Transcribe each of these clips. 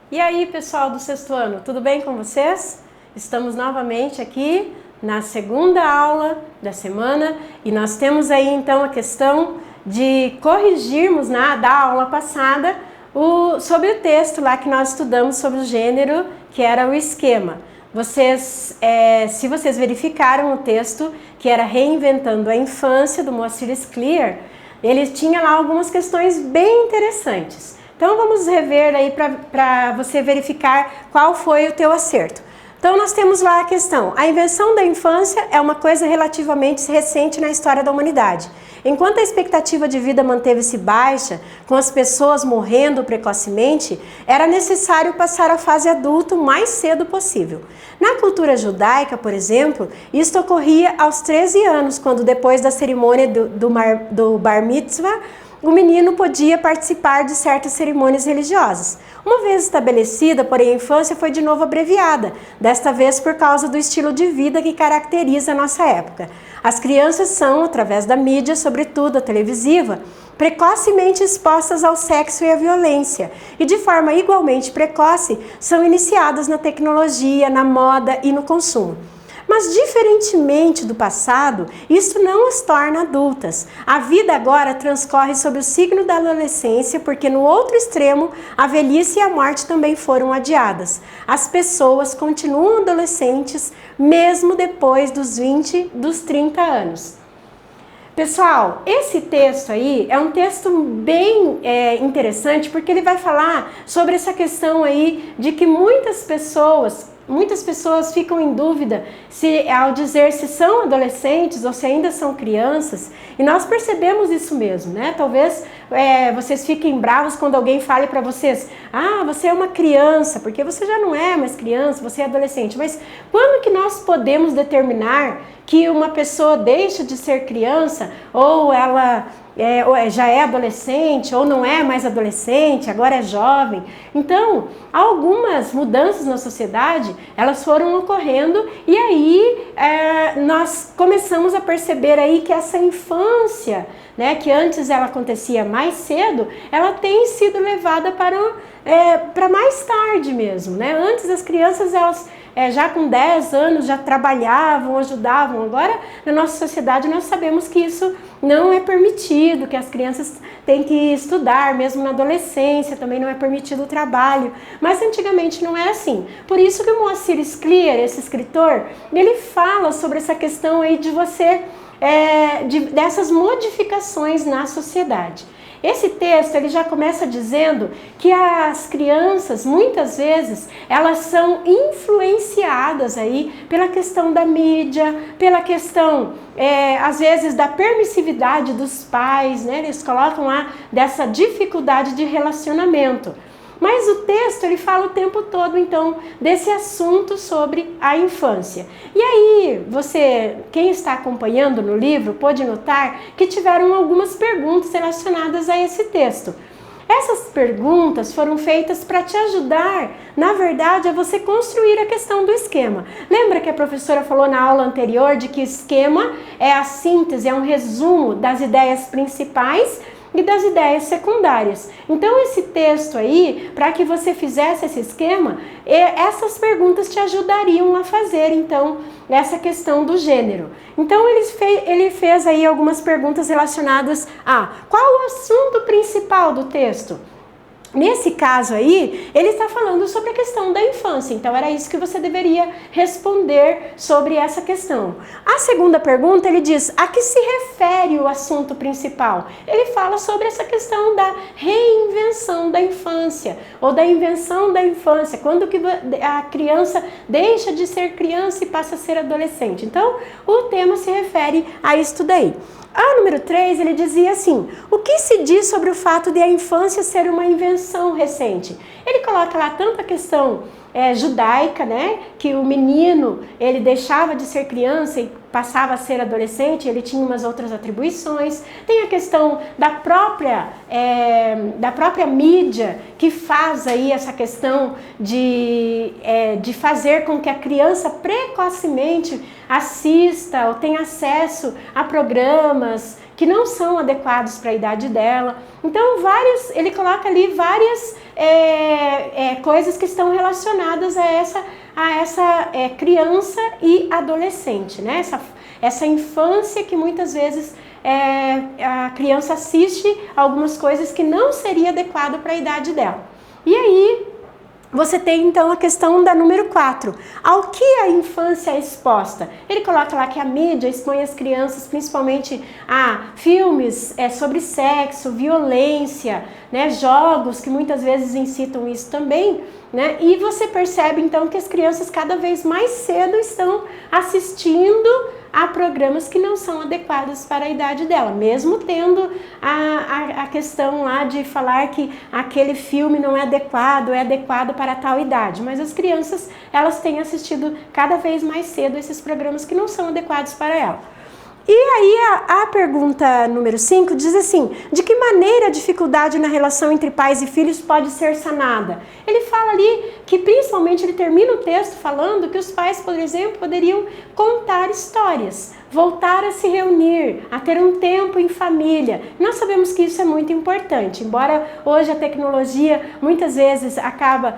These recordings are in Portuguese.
E aí, pessoal do sexto ano, tudo bem com vocês? Estamos novamente aqui na segunda aula da semana e nós temos aí então a questão de corrigirmos da aula passada sobre o texto lá que nós estudamos sobre o gênero, que era o esquema. Se vocês verificaram o texto, que era Reinventando a Infância, do Moacir Scliar, ele tinha lá algumas questões bem interessantes. Então vamos rever aí para você verificar qual foi o teu acerto. Então nós temos lá a questão: a invenção da infância é uma coisa relativamente recente na história da humanidade. Enquanto a expectativa de vida manteve-se baixa, com as pessoas morrendo precocemente, era necessário passar à fase adulta o mais cedo possível. Na cultura judaica, por exemplo, isto ocorria aos 13 anos, quando depois da cerimônia do Bar Mitzvah, o menino podia participar de certas cerimônias religiosas. Uma vez estabelecida, porém, a infância foi de novo abreviada, desta vez por causa do estilo de vida que caracteriza a nossa época. As crianças são, através da mídia, sobretudo a televisiva, precocemente expostas ao sexo e à violência, e de forma igualmente precoce são iniciadas na tecnologia, na moda e no consumo. Mas, diferentemente do passado, isso não as torna adultas. A vida agora transcorre sob o signo da adolescência, porque no outro extremo, a velhice e a morte também foram adiadas. As pessoas continuam adolescentes, mesmo depois dos 20, dos 30 anos. Pessoal, esse texto aí é um texto bem interessante, porque ele vai falar sobre essa questão aí de que muitas pessoas ficam em dúvida ao dizer se são adolescentes ou se ainda são crianças, e nós percebemos isso mesmo, né? Talvez vocês fiquem bravos quando alguém fale para vocês: ah, você é uma criança, porque você já não é mais criança, você é adolescente. Mas quando que nós podemos determinar que uma pessoa deixa de ser criança, ou ela já é adolescente, ou não é mais adolescente, agora é jovem? Então, algumas mudanças na sociedade, elas foram ocorrendo, e aí nós começamos a perceber aí que essa infância, né, que antes ela acontecia mais cedo, ela tem sido levada para mais tarde mesmo, né? Antes as crianças, elas já com 10 anos já trabalhavam, ajudavam. Agora, na nossa sociedade, nós sabemos que isso não é permitido, que as crianças têm que estudar, mesmo na adolescência, também não é permitido o trabalho. Mas antigamente não é assim. Por isso que o Moacir Scliar, esse escritor, ele fala sobre essa questão aí de dessas modificações na sociedade. Esse texto ele já começa dizendo que as crianças, muitas vezes, elas são influenciadas aí pela questão da mídia, pela questão, às vezes, da permissividade dos pais, né? Eles colocam lá dessa dificuldade de relacionamento. Mas o texto ele fala o tempo todo, então, desse assunto sobre a infância. E aí, quem está acompanhando no livro, pode notar que tiveram algumas perguntas relacionadas a esse texto. Essas perguntas foram feitas para te ajudar, na verdade, a você construir a questão do esquema. Lembra que a professora falou na aula anterior de que esquema é a síntese, é um resumo das ideias principais e das ideias secundárias. Então esse texto aí, para que você fizesse esse esquema, essas perguntas te ajudariam a fazer então essa questão do gênero. Então ele fez aí algumas perguntas relacionadas a qual o assunto principal do texto. Nesse caso aí, ele está falando sobre a questão da infância, então era isso que você deveria responder sobre essa questão. A segunda pergunta, ele diz: a que se refere o assunto principal? Ele fala sobre essa questão da reinvenção da infância, ou da invenção da infância, quando que a criança deixa de ser criança e passa a ser adolescente. Então, o tema se refere a isso daí. A número 3, ele dizia assim: o que se diz sobre o fato de a infância ser uma invenção recente? Ele coloca lá tanto a questão judaica, né, que o menino, ele deixava de ser criança e passava a ser adolescente, ele tinha umas outras atribuições. Tem a questão da própria mídia, que faz aí essa questão de fazer com que a criança precocemente assista ou tenha acesso a programas que não são adequados para a idade dela. Então, ele coloca ali várias coisas que estão relacionadas a essa criança e adolescente, né? Essa infância que muitas vezes a criança assiste algumas coisas que não seria adequado para a idade dela. E aí, você tem então a questão da número 4. Ao que a infância é exposta? Ele coloca lá que a mídia expõe as crianças principalmente a filmes sobre sexo, violência, né, jogos que muitas vezes incitam isso também, né? E você percebe então que as crianças cada vez mais cedo estão assistindo a programas que não são adequados para a idade dela, mesmo tendo a questão lá de falar que aquele filme não é adequado para tal idade, mas as crianças, elas têm assistido cada vez mais cedo esses programas que não são adequados para ela. E aí a pergunta número 5 diz assim: de que maneira a dificuldade na relação entre pais e filhos pode ser sanada? Ele fala ali que principalmente ele termina o texto falando que os pais, por exemplo, poderiam contar histórias, voltar a se reunir, a ter um tempo em família. Nós sabemos que isso é muito importante, embora hoje a tecnologia muitas vezes acaba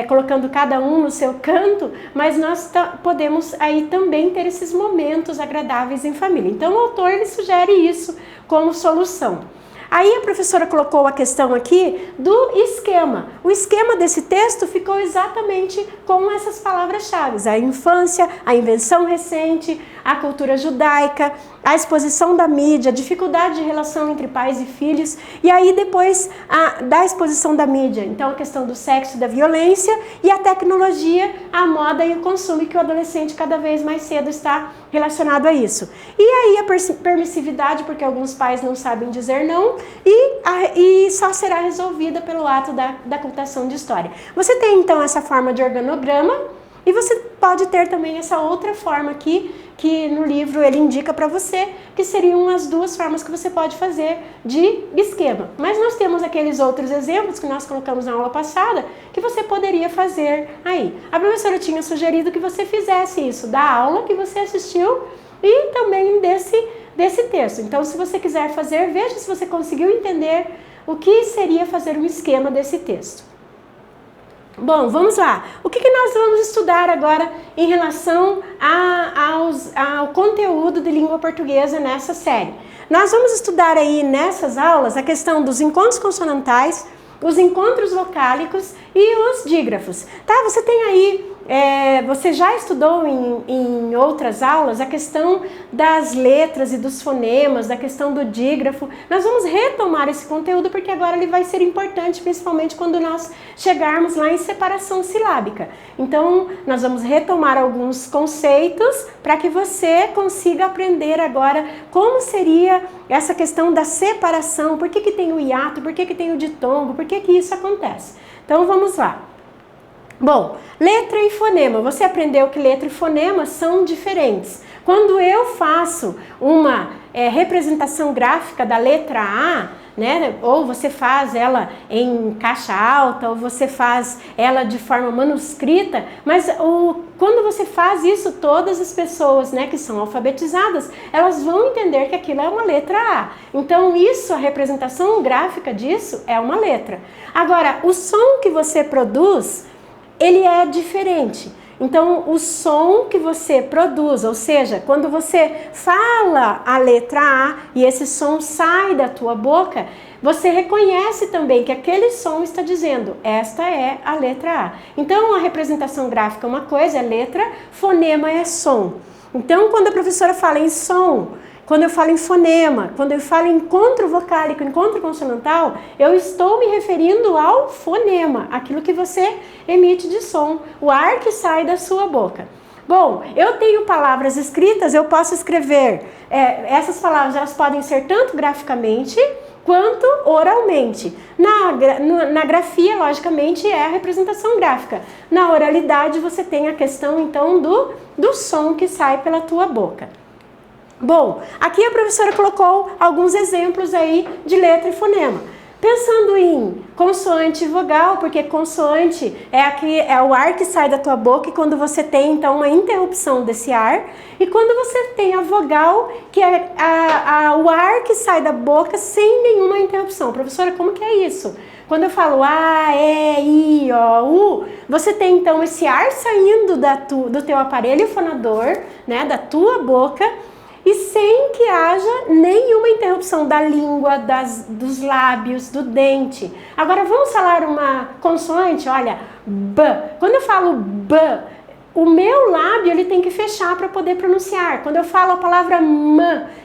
colocando cada um no seu canto, mas nós podemos aí também ter esses momentos agradáveis em família. Então o autor ele sugere isso como solução. Aí a professora colocou a questão aqui do esquema. O esquema desse texto ficou exatamente com essas palavras-chave: a infância, a invenção recente, a cultura judaica, a exposição da mídia, a dificuldade de relação entre pais e filhos, e aí depois da exposição da mídia, então a questão do sexo e da violência, e a tecnologia, a moda e o consumo, que o adolescente cada vez mais cedo está relacionado a isso. E aí a permissividade, porque alguns pais não sabem dizer não, e só será resolvida pelo ato da contação de história. Você tem então essa forma de organograma, e você pode ter também essa outra forma aqui, que no livro ele indica para você, que seriam as duas formas que você pode fazer de esquema. Mas nós temos aqueles outros exemplos que nós colocamos na aula passada, que você poderia fazer aí. A professora tinha sugerido que você fizesse isso da aula que você assistiu e também desse texto. Então, se você quiser fazer, veja se você conseguiu entender o que seria fazer um esquema desse texto. Bom, vamos lá. O que nós vamos estudar agora em relação ao conteúdo de língua portuguesa nessa série? Nós vamos estudar aí nessas aulas a questão dos encontros consonantais, os encontros vocálicos e os dígrafos. Tá? Você tem aí, você já estudou em outras aulas a questão das letras e dos fonemas, da questão do dígrafo. Nós vamos retomar esse conteúdo porque agora ele vai ser importante, principalmente quando nós chegarmos lá em separação silábica. Então, nós vamos retomar alguns conceitos para que você consiga aprender agora como seria essa questão da separação, por que tem o hiato, por que tem o ditongo, por que isso acontece. Então, vamos lá. Bom, letra e fonema. Você aprendeu que letra e fonema são diferentes. Quando eu faço uma representação gráfica da letra A, né, ou você faz ela em caixa alta, ou você faz ela de forma manuscrita, mas quando você faz isso, todas as pessoas, né, que são alfabetizadas, elas vão entender que aquilo é uma letra A. Então isso, a representação gráfica disso é uma letra. Agora, o som que você produz, ele é diferente. Então, o som que você produz, ou seja, quando você fala a letra A e esse som sai da tua boca, você reconhece também que aquele som está dizendo, esta é a letra A. Então, a representação gráfica é uma coisa, é letra, fonema é som. Então, quando a professora fala em som, quando eu falo em fonema, quando eu falo em encontro vocálico, encontro consonantal, eu estou me referindo ao fonema, aquilo que você emite de som, o ar que sai da sua boca. Bom, eu tenho palavras escritas, eu posso escrever, essas palavras elas podem ser tanto graficamente quanto oralmente. Na grafia, logicamente, é a representação gráfica. Na oralidade, você tem a questão, então, do som que sai pela tua boca. Bom, aqui a professora colocou alguns exemplos aí de letra e fonema. Pensando em consoante e vogal, porque consoante é o ar que sai da tua boca e quando você tem então uma interrupção desse ar, e quando você tem a vogal, que é o ar que sai da boca sem nenhuma interrupção. Professora, como que é isso? Quando eu falo A, E, I, O, U, você tem então esse ar saindo do teu aparelho fonador, né, da tua boca, e sem que haja nenhuma interrupção da língua, dos lábios, do dente. Agora vamos falar uma consoante, olha, B. Quando eu falo B, o meu lábio ele tem que fechar para poder pronunciar. Quando eu falo a palavra M,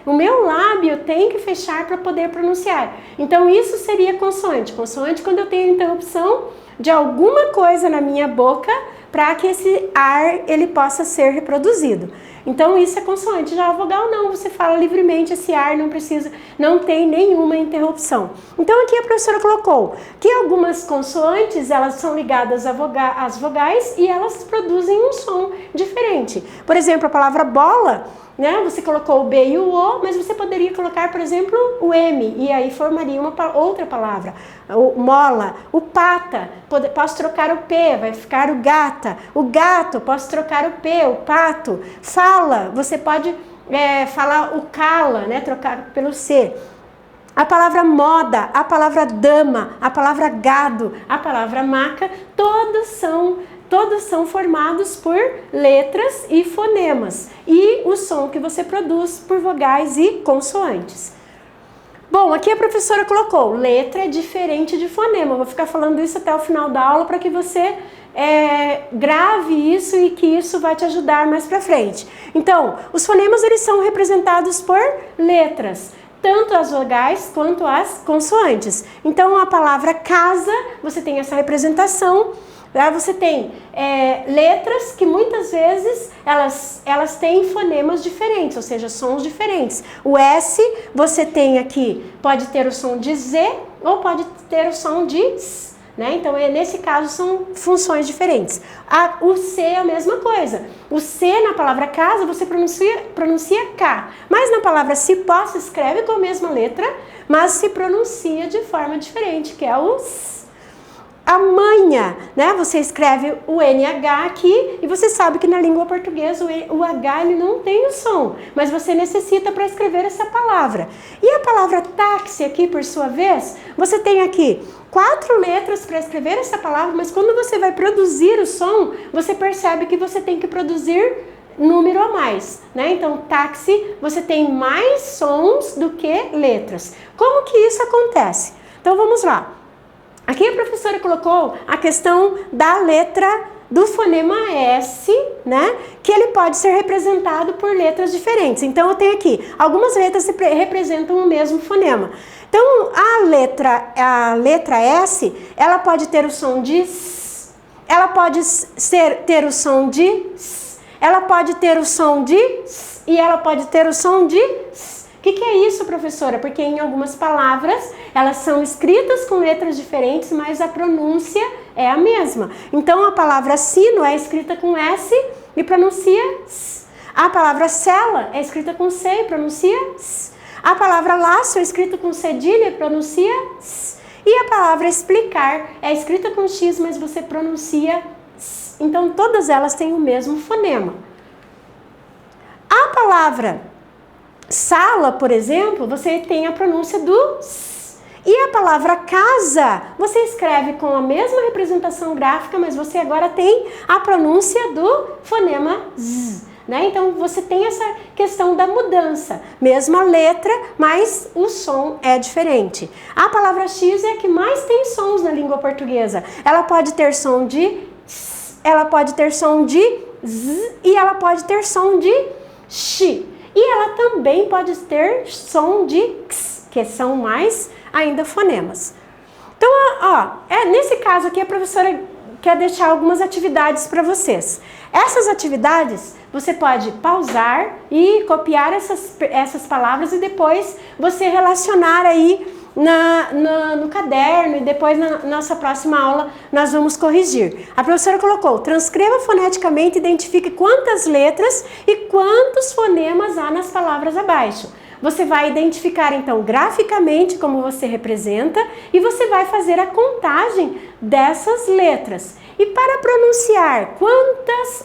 o meu lábio tem que fechar para poder pronunciar. Então isso seria consoante. Consoante quando eu tenho interrupção de alguma coisa na minha boca para que esse ar ele possa ser reproduzido. Então isso é consoante. Já a vogal não, você fala livremente, esse ar não tem nenhuma interrupção. Então aqui a professora colocou que algumas consoantes, elas são ligadas às vogais e elas produzem um som diferente. Por exemplo, a palavra bola, né? Você colocou o B e o O, mas você poderia colocar, por exemplo, o M, e aí formaria outra palavra. O mola, o pata, posso trocar o P, vai ficar o gata. O gato, posso trocar o P, o pato. Fala, você pode falar o cala, né? Trocar pelo C. A palavra moda, a palavra dama, a palavra gado, a palavra maca, todos são formados por letras e fonemas. E o som que você produz por vogais e consoantes. Bom, aqui a professora colocou, letra é diferente de fonema. Eu vou ficar falando isso até o final da aula para que você grave isso e que isso vai te ajudar mais para frente. Então, os fonemas eles são representados por letras, tanto as vogais quanto as consoantes. Então, a palavra casa, você tem essa representação. Você tem letras que muitas vezes elas têm fonemas diferentes, ou seja, sons diferentes. O S, você tem aqui, pode ter o som de Z ou pode ter o som de S, né? Então, nesse caso, são funções diferentes. O C é a mesma coisa. O C na palavra casa, você pronuncia K, mas na palavra cipó se escreve com a mesma letra, mas se pronuncia de forma diferente, que é o S. A manha, né? Você escreve o NH aqui e você sabe que na língua portuguesa o H ele não tem o som, mas você necessita para escrever essa palavra. E a palavra táxi aqui, por sua vez, você tem aqui 4 letras para escrever essa palavra, mas quando você vai produzir o som, você percebe que você tem que produzir número a mais, né? Então, táxi, você tem mais sons do que letras. Como que isso acontece? Então, vamos lá. Aqui a professora colocou a questão da letra do fonema S, né? Que ele pode ser representado por letras diferentes. Então, eu tenho aqui, algumas letras representam o mesmo fonema. Então, a letra S, ela pode ter o som de S, ela pode ter o som de S, ela pode ter o som de S e ela pode ter o som de S. O que é isso, professora? Porque em algumas palavras, elas são escritas com letras diferentes, mas a pronúncia é a mesma. Então, a palavra sino é escrita com S e pronuncia S. A palavra cela é escrita com C e pronuncia S. A palavra laço é escrita com cedilha e pronuncia S. E a palavra explicar é escrita com X, mas você pronuncia S. Então, todas elas têm o mesmo fonema. A palavra sala, por exemplo, você tem a pronúncia do S. E a palavra casa, você escreve com a mesma representação gráfica, mas você agora tem a pronúncia do fonema Z, né? Então, você tem essa questão da mudança. Mesma letra, mas o som é diferente. A palavra X é a que mais tem sons na língua portuguesa. Ela pode ter som de S, ela pode ter som de Z e ela pode ter som de X. E ela também pode ter som de X, que são mais ainda fonemas. Então, nesse caso aqui, a professora quer deixar algumas atividades para vocês. Essas atividades, você pode pausar e copiar essas palavras e depois você relacionar aí no caderno e depois na nossa próxima aula nós vamos corrigir. A professora colocou, transcreva foneticamente, identifique quantas letras e quantos fonemas há nas palavras abaixo. você vai identificar então graficamente como você representa e você vai fazer a contagem dessas letras. E para pronunciar,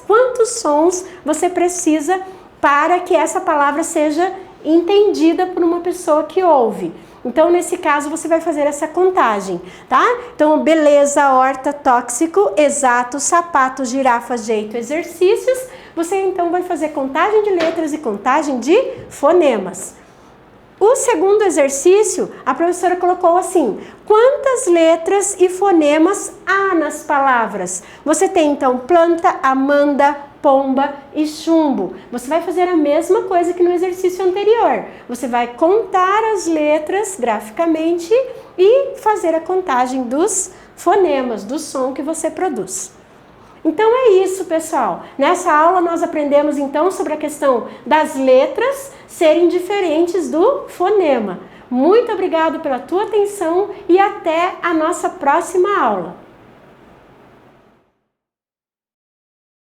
quantos sons você precisa para que essa palavra seja entendida por uma pessoa que ouve. Então, nesse caso, você vai fazer essa contagem, tá? Então, beleza, horta, tóxico, exato, sapato, girafa, jeito, exercícios. Você, então, vai fazer contagem de letras e contagem de fonemas. O segundo exercício, a professora colocou assim: quantas letras e fonemas há nas palavras? Você tem, então, planta, amanda, pomba e chumbo. Você vai fazer a mesma coisa que no exercício anterior. Você vai contar as letras graficamente e fazer a contagem dos fonemas, do som que você produz. Então é isso, pessoal. Nessa aula nós aprendemos então sobre a questão das letras serem diferentes do fonema. Muito obrigado pela tua atenção e até a nossa próxima aula.